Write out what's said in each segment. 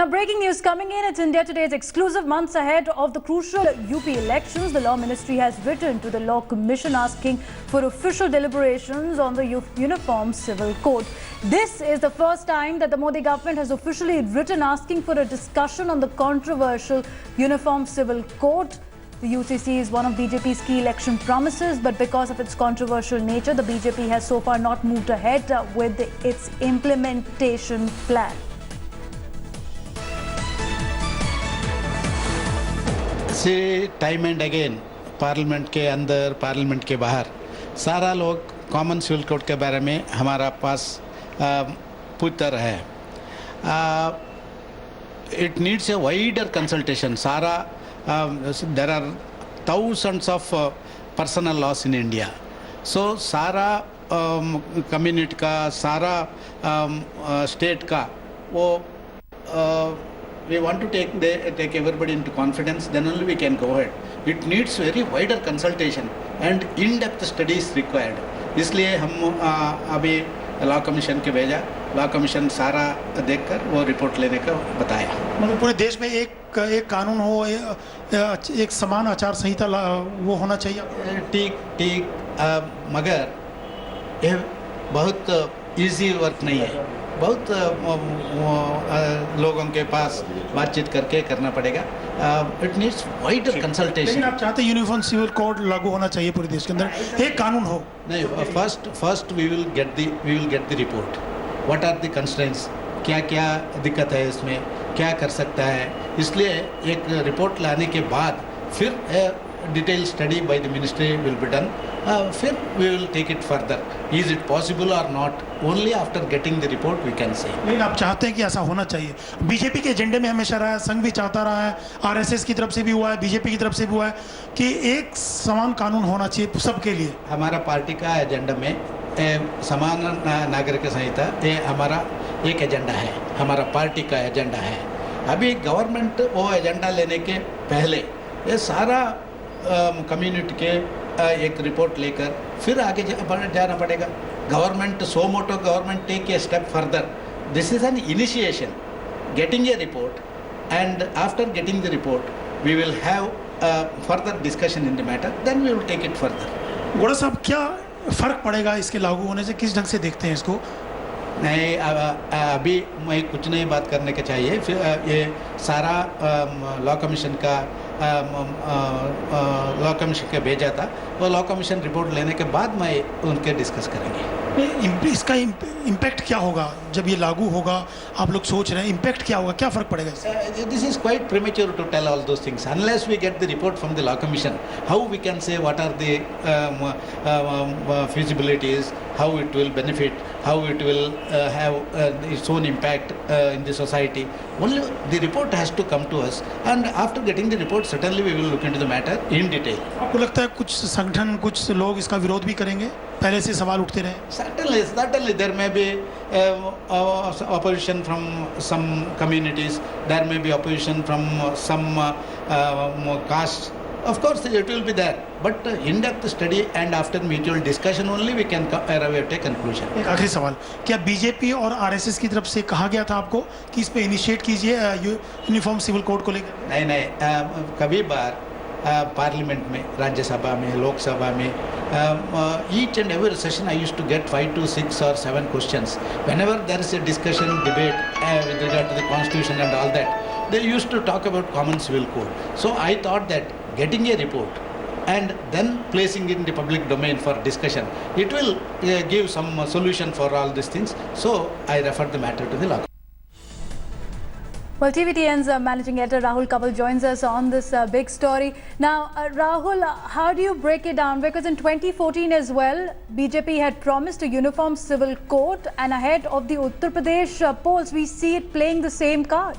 Now, breaking news coming in. It's India Today's exclusive. Months ahead of the crucial UP elections, the Law Ministry has written to the Law Commission asking for official deliberations on the Uniform Civil Code. This is the first time that the Modi government has officially written asking for a discussion on the controversial Uniform Civil Code. The UCC is one of BJP's key election promises, but because of its controversial nature, the BJP has so far not moved ahead with its implementation plan. से time and again parliament के अंदर parliament के बाहर सारा लोग common civil code के बारे में हमारा पास पूछता रहा है. It needs a wider consultation. सारा there are thousands of personal laws in India. So सारा कम्युनिटी का सारा स्टेट का वो we want to take everybody into confidence, then only we can go ahead. It needs very wider consultation and in-depth studies required. इसलिए हम अभी law commission के भेजा. लॉ कमीशन सारा देखकर वो रिपोर्ट लेने का बताया. मतलब पूरे देश में एक कानून हो, एक समान आचार संहिता वो होना चाहिए. ठीक मगर ये बहुत इजी वर्क नहीं है. बहुत लोगों के पास बातचीत करके करना पड़ेगा. It needs wider consultation. लेकिन आप चाहते हैं यूनिफॉर्म सिविल कोड लागू होना चाहिए पूरे देश के अंदर, एक कानून हो. नहीं, first we will get the report. What are the constraints, क्या क्या दिक्कत है इसमें, क्या कर सकता है. इसलिए एक रिपोर्ट लाने के बाद फिर detail study by the ministry will be done. फिर we will take it further. Is it possible और not, only after getting the report we can say. लेकिन आप चाहते हैं कि ऐसा होना चाहिए. बीजेपी के एजेंडे में हमेशा रहा है, संघ भी चाहता रहा है, आरएसएस की तरफ से भी हुआ है, बीजेपी की तरफ से भी हुआ है कि एक समान कानून होना चाहिए सबके लिए. हमारा पार्टी का एजेंडा में समान नागरिक संहिता ये हमारा एक एजेंडा है, हमारा पार्टी का एजेंडा है. अभी गवर्नमेंट वो एजेंडा लेने के पहले ये सारा कम्युनिटी के एक रिपोर्ट लेकर फिर आगे जाना पड़ेगा. Government so motto government take a step further. This is an initiation, getting a report, and after getting the report we will have further discussion in the matter, then we will take it further. Gowda साहब, क्या फ़र्क पड़ेगा इसके लागू होने से, किस ढंग से देखते हैं इसको? नहीं, अभी मैं कुछ नहीं बात करने के चाहिए. फिर ये सारा लॉ कमीशन का लॉ कमीशन के भेजा था. वो लॉ कमीशन रिपोर्ट लेने के बाद मैं उनके डिस्कस करेंगे. इसका इम्पैक्ट क्या होगा जब ये लागू होगा? आप लोग सोच रहे हैं इम्पैक्ट क्या होगा, क्या फ़र्क पड़ेगा इससे? This is quite premature to tell all those things unless we get the report from the law commission. How we can say what are the feasibilities, how it will benefit, how it will have its own impact in the society. Only the report has to come to us, and after getting the report certainly we will look into the matter in detail. आपको लगता है कुछ संगठन, कुछ लोग इसका विरोध भी करेंगे? पहले से सवाल उठते रहे. Certainly there may be opposition from some communities, there may be opposition from some castes. Of course it will be there, but in-depth study and after mutual discussion only we can arrive at a conclusion. एक आखिरी सवाल, क्या BJP और RSS की तरफ से कहा गया था आपको कि इस पे इनिशिएट कीजिए यूनिफॉर्म सिविल कोड को लेकर? नहीं, कभी बार पार्लियामेंट में, राज्यसभा में, लोकसभा में, each and every session I used to get 5 to 6 or 7 questions. Whenever there is a discussion, debate with regard to the constitution and all that, they used to talk about common civil code. So I thought that getting a report and then placing it in the public domain for discussion, it will give some solution for all these things. So I referred the matter to the law. Well, TVTN's managing editor Rahul Kaval joins us on this big story. Now, Rahul, how do you break it down? Because in 2014 as well, BJP had promised a uniform civil code, and ahead of the Uttar Pradesh polls, we see it playing the same card.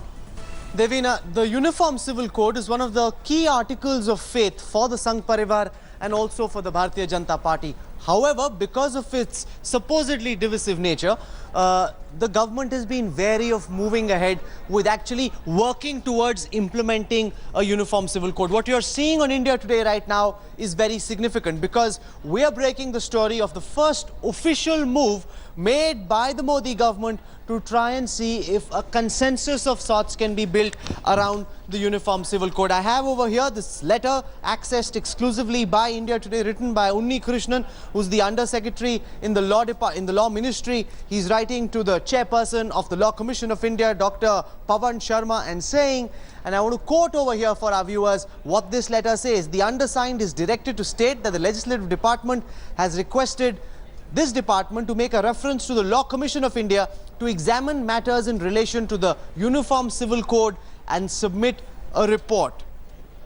Devina, the Uniform Civil Code is one of the key articles of faith for the Sangh Parivar and also for the Bharatiya Janata Party. However, because of its supposedly divisive nature, the government has been wary of moving ahead with actually working towards implementing a uniform civil code. What you're seeing on India Today right now is very significant because we are breaking the story of the first official move made by the Modi government to try and see if a consensus of sorts can be built around the Uniform Civil Code. I have over here this letter accessed exclusively by India Today, written by Unni Krishnan, who's the Under Secretary in the Law Ministry. He's writing to the Chairperson of the Law Commission of India, Dr. Pawan Sharma, and saying, and I want to quote over here for our viewers what this letter says. The undersigned is directed to state that the Legislative Department has requested this department to make a reference to the Law Commission of India to examine matters in relation to the Uniform Civil Code and submit a report.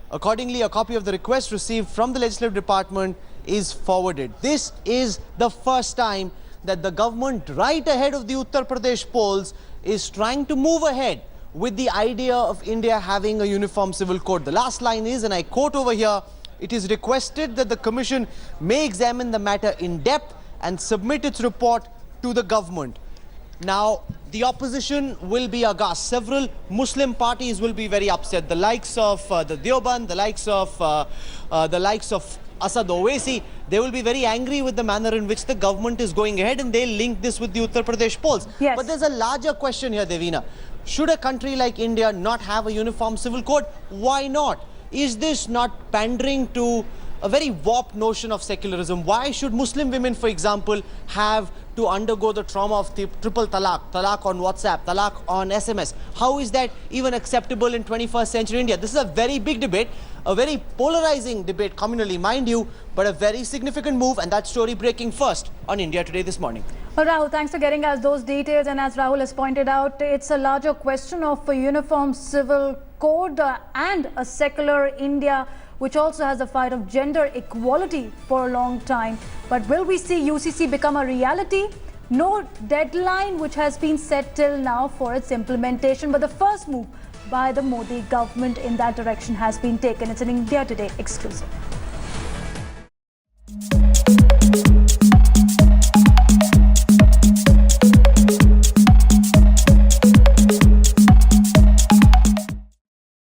Accordingly, a copy of the request received from the Legislative Department is forwarded. This is the first time that the government, right ahead of the Uttar Pradesh polls, is trying to move ahead with the idea of India having a uniform civil code. The last line is, and I quote over here, it is requested that the Commission may examine the matter in depth and submit its report to the government. Now, the opposition will be aghast. Several Muslim parties will be very upset. The likes of the Deoband, the likes of Asad Owaisi, they will be very angry with the manner in which the government is going ahead, and they'll link this with the Uttar Pradesh polls. Yes. But there's a larger question here, Devina. Should a country like India not have a uniform civil code? Why not? Is this not pandering to a very warped notion of secularism? Why should Muslim women, for example, have to undergo the trauma of the triple talaq, talaq on WhatsApp, talaq on SMS? How is that even acceptable in 21st century India? This is a very big debate, a very polarizing debate communally, mind you, but a very significant move, and that story breaking first on India Today this morning. Well, Rahul, thanks for getting us those details. And as Rahul has pointed out, it's a larger question of a uniform civil code and a secular India, which also has a fight of gender equality for a long time. But will we see UCC become a reality? No deadline which has been set till now for its implementation, but the first move by the Modi government in that direction has been taken. It's an India Today exclusive.